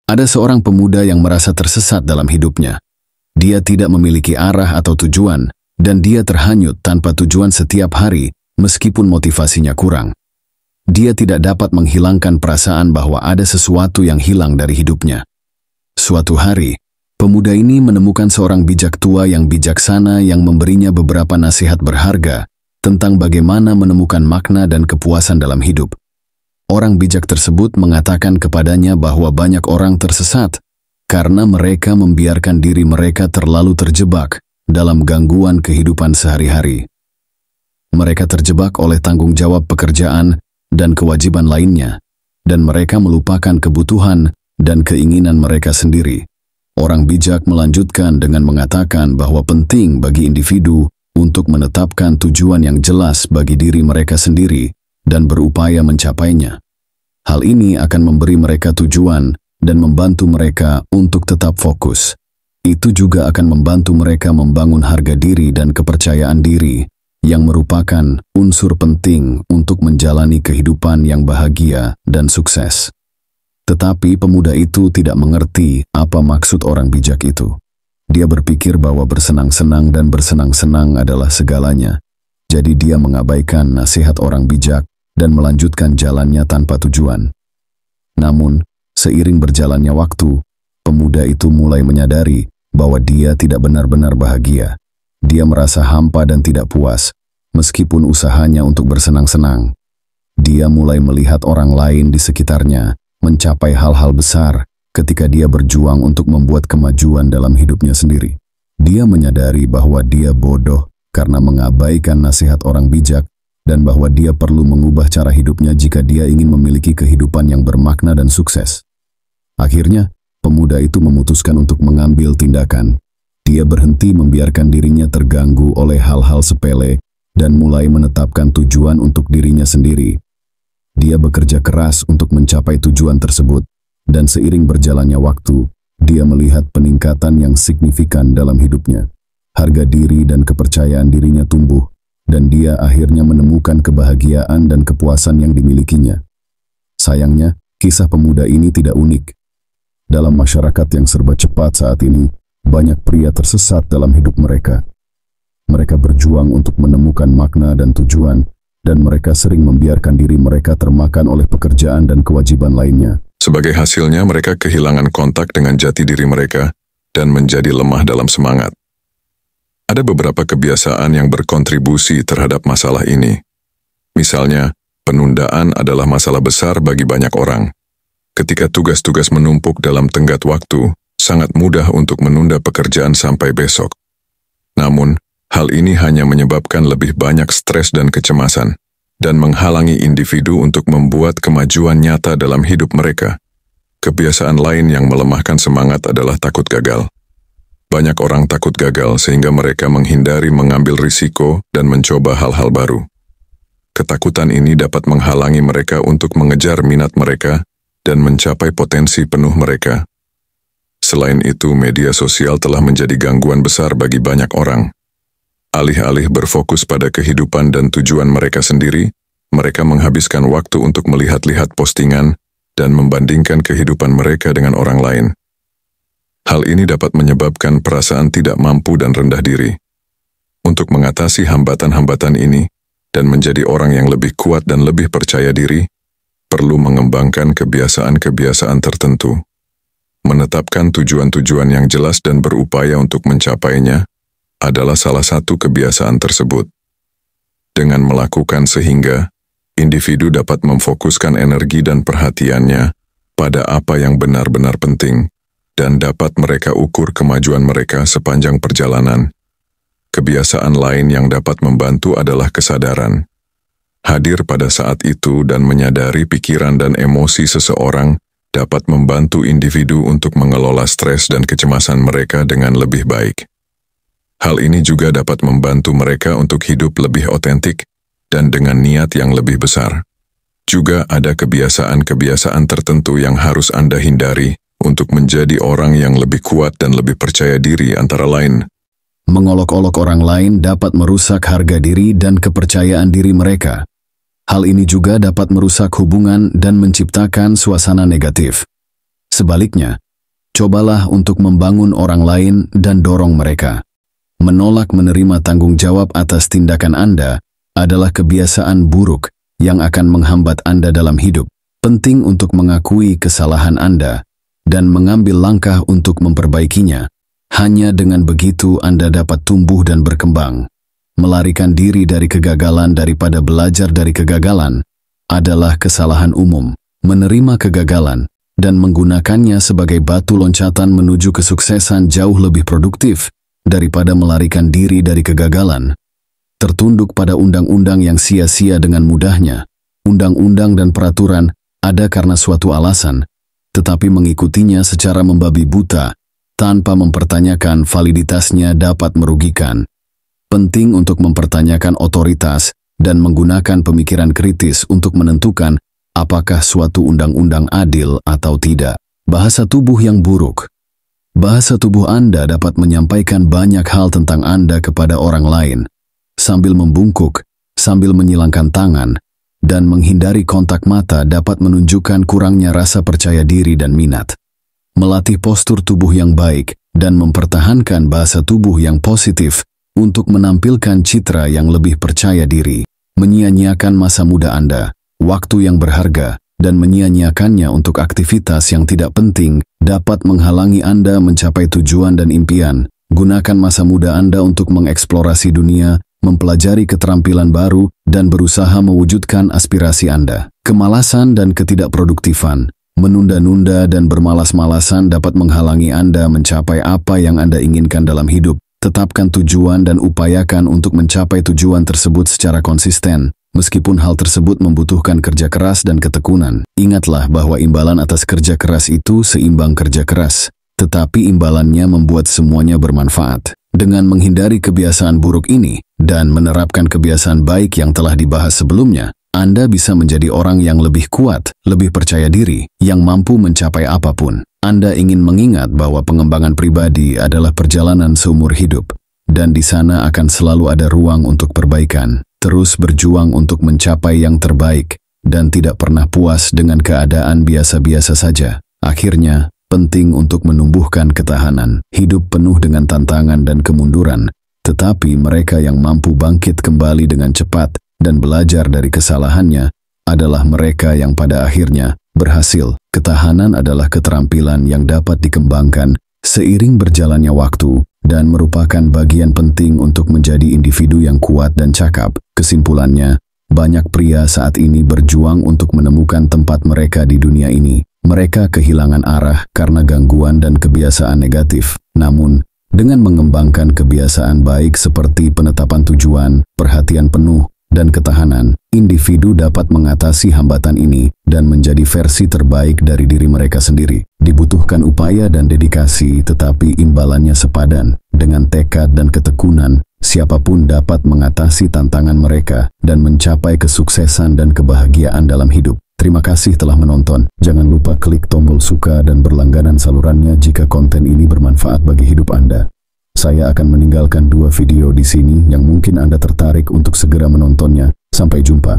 Ada seorang pemuda yang merasa tersesat dalam hidupnya. Dia tidak memiliki arah atau tujuan, dan dia terhanyut tanpa tujuan setiap hari meskipun motivasinya kurang. Dia tidak dapat menghilangkan perasaan bahwa ada sesuatu yang hilang dari hidupnya. Suatu hari, pemuda ini menemukan seorang bijak tua yang bijaksana yang memberinya beberapa nasihat berharga tentang bagaimana menemukan makna dan kepuasan dalam hidup. Orang bijak tersebut mengatakan kepadanya bahwa banyak orang tersesat karena mereka membiarkan diri mereka terlalu terjebak dalam gangguan kehidupan sehari-hari. Mereka terjebak oleh tanggung jawab pekerjaan dan kewajiban lainnya, dan mereka melupakan kebutuhan dan keinginan mereka sendiri. Orang bijak melanjutkan dengan mengatakan bahwa penting bagi individu untuk menetapkan tujuan yang jelas bagi diri mereka sendiri dan berupaya mencapainya. Hal ini akan memberi mereka tujuan dan membantu mereka untuk tetap fokus. Itu juga akan membantu mereka membangun harga diri dan kepercayaan diri yang merupakan unsur penting untuk menjalani kehidupan yang bahagia dan sukses. Tetapi pemuda itu tidak mengerti apa maksud orang bijak itu. Dia berpikir bahwa bersenang-senang dan bersenang-senang adalah segalanya. Jadi dia mengabaikan nasihat orang bijak dan melanjutkan jalannya tanpa tujuan. Namun, seiring berjalannya waktu, pemuda itu mulai menyadari bahwa dia tidak benar-benar bahagia. Dia merasa hampa dan tidak puas, meskipun usahanya untuk bersenang-senang. Dia mulai melihat orang lain di sekitarnya mencapai hal-hal besar ketika dia berjuang untuk membuat kemajuan dalam hidupnya sendiri. Dia menyadari bahwa dia bodoh karena mengabaikan nasihat orang bijak dan bahwa dia perlu mengubah cara hidupnya jika dia ingin memiliki kehidupan yang bermakna dan sukses. Akhirnya, pemuda itu memutuskan untuk mengambil tindakan. Dia berhenti membiarkan dirinya terganggu oleh hal-hal sepele dan mulai menetapkan tujuan untuk dirinya sendiri. Dia bekerja keras untuk mencapai tujuan tersebut, dan seiring berjalannya waktu, dia melihat peningkatan yang signifikan dalam hidupnya. Harga diri dan kepercayaan dirinya tumbuh, dan dia akhirnya menemukan kebahagiaan dan kepuasan yang dimilikinya. Sayangnya, kisah pemuda ini tidak unik. Dalam masyarakat yang serba cepat saat ini, banyak pria tersesat dalam hidup mereka. Mereka berjuang untuk menemukan makna dan tujuan, dan mereka sering membiarkan diri mereka termakan oleh pekerjaan dan kewajiban lainnya. Sebagai hasilnya, mereka kehilangan kontak dengan jati diri mereka dan menjadi lemah dalam semangat. Ada beberapa kebiasaan yang berkontribusi terhadap masalah ini. Misalnya, penundaan adalah masalah besar bagi banyak orang. Ketika tugas-tugas menumpuk dalam tenggat waktu, sangat mudah untuk menunda pekerjaan sampai besok. Namun, hal ini hanya menyebabkan lebih banyak stres dan kecemasan, dan menghalangi individu untuk membuat kemajuan nyata dalam hidup mereka. Kebiasaan lain yang melemahkan semangat adalah takut gagal. Banyak orang takut gagal sehingga mereka menghindari mengambil risiko dan mencoba hal-hal baru. Ketakutan ini dapat menghalangi mereka untuk mengejar minat mereka dan mencapai potensi penuh mereka. Selain itu, media sosial telah menjadi gangguan besar bagi banyak orang. Alih-alih berfokus pada kehidupan dan tujuan mereka sendiri, mereka menghabiskan waktu untuk melihat-lihat postingan dan membandingkan kehidupan mereka dengan orang lain. Hal ini dapat menyebabkan perasaan tidak mampu dan rendah diri. Untuk mengatasi hambatan-hambatan ini dan menjadi orang yang lebih kuat dan lebih percaya diri, perlu mengembangkan kebiasaan-kebiasaan tertentu. Menetapkan tujuan-tujuan yang jelas dan berupaya untuk mencapainya adalah salah satu kebiasaan tersebut. Dengan melakukan sehingga, individu dapat memfokuskan energi dan perhatiannya pada apa yang benar-benar penting, dan dapat mereka ukur kemajuan mereka sepanjang perjalanan. Kebiasaan lain yang dapat membantu adalah kesadaran. Hadir pada saat itu dan menyadari pikiran dan emosi seseorang dapat membantu individu untuk mengelola stres dan kecemasan mereka dengan lebih baik. Hal ini juga dapat membantu mereka untuk hidup lebih otentik dan dengan niat yang lebih besar. Juga ada kebiasaan-kebiasaan tertentu yang harus Anda hindari untuk menjadi orang yang lebih kuat dan lebih percaya diri, antara lain. Mengolok-olok orang lain dapat merusak harga diri dan kepercayaan diri mereka. Hal ini juga dapat merusak hubungan dan menciptakan suasana negatif. Sebaliknya, cobalah untuk membangun orang lain dan dorong mereka. Menolak menerima tanggung jawab atas tindakan Anda adalah kebiasaan buruk yang akan menghambat Anda dalam hidup. Penting untuk mengakui kesalahan Anda dan mengambil langkah untuk memperbaikinya. Hanya dengan begitu Anda dapat tumbuh dan berkembang. Melarikan diri dari kegagalan daripada belajar dari kegagalan adalah kesalahan umum. Menerima kegagalan dan menggunakannya sebagai batu loncatan menuju kesuksesan jauh lebih produktif daripada melarikan diri dari kegagalan. Tertunduk pada undang-undang yang sia-sia dengan mudahnya. Undang-undang dan peraturan ada karena suatu alasan, tetapi mengikutinya secara membabi buta tanpa mempertanyakan validitasnya dapat merugikan. Penting untuk mempertanyakan otoritas dan menggunakan pemikiran kritis untuk menentukan apakah suatu undang-undang adil atau tidak. Bahasa tubuh yang buruk. Bahasa tubuh Anda dapat menyampaikan banyak hal tentang Anda kepada orang lain. Sambil membungkuk, sambil menyilangkan tangan, dan menghindari kontak mata dapat menunjukkan kurangnya rasa percaya diri dan minat. Melatih postur tubuh yang baik dan mempertahankan bahasa tubuh yang positif untuk menampilkan citra yang lebih percaya diri. Menyia-nyiakan masa muda Anda, waktu yang berharga, dan menyia-nyiakannya untuk aktivitas yang tidak penting dapat menghalangi Anda mencapai tujuan dan impian. Gunakan masa muda Anda untuk mengeksplorasi dunia, mempelajari keterampilan baru, dan berusaha mewujudkan aspirasi Anda. Kemalasan dan ketidakproduktifan, menunda-nunda dan bermalas-malasan dapat menghalangi Anda mencapai apa yang Anda inginkan dalam hidup. Tetapkan tujuan dan upayakan untuk mencapai tujuan tersebut secara konsisten. Meskipun hal tersebut membutuhkan kerja keras dan ketekunan, ingatlah bahwa imbalan atas kerja keras itu seimbang kerja keras, tetapi imbalannya membuat semuanya bermanfaat. Dengan menghindari kebiasaan buruk ini dan menerapkan kebiasaan baik yang telah dibahas sebelumnya, Anda bisa menjadi orang yang lebih kuat, lebih percaya diri, yang mampu mencapai apapun. Anda ingin mengingat bahwa pengembangan pribadi adalah perjalanan seumur hidup, dan di sana akan selalu ada ruang untuk perbaikan. Terus berjuang untuk mencapai yang terbaik, dan tidak pernah puas dengan keadaan biasa-biasa saja. Akhirnya, penting untuk menumbuhkan ketahanan. Hidup penuh dengan tantangan dan kemunduran, tetapi mereka yang mampu bangkit kembali dengan cepat dan belajar dari kesalahannya adalah mereka yang pada akhirnya berhasil. Ketahanan adalah keterampilan yang dapat dikembangkan seiring berjalannya waktu dan merupakan bagian penting untuk menjadi individu yang kuat dan cakap. Kesimpulannya, banyak pria saat ini berjuang untuk menemukan tempat mereka di dunia ini. Mereka kehilangan arah karena gangguan dan kebiasaan negatif. Namun, dengan mengembangkan kebiasaan baik seperti penetapan tujuan, perhatian penuh, dan ketahanan, individu dapat mengatasi hambatan ini dan menjadi versi terbaik dari diri mereka sendiri. Dibutuhkan upaya dan dedikasi, tetapi imbalannya sepadan. Dengan tekad dan ketekunan, siapapun dapat mengatasi tantangan mereka dan mencapai kesuksesan dan kebahagiaan dalam hidup. Terima kasih telah menonton. Jangan lupa klik tombol suka dan berlangganan salurannya jika konten ini bermanfaat bagi hidup Anda. Saya akan meninggalkan 2 video di sini yang mungkin Anda tertarik untuk segera menontonnya. Sampai jumpa.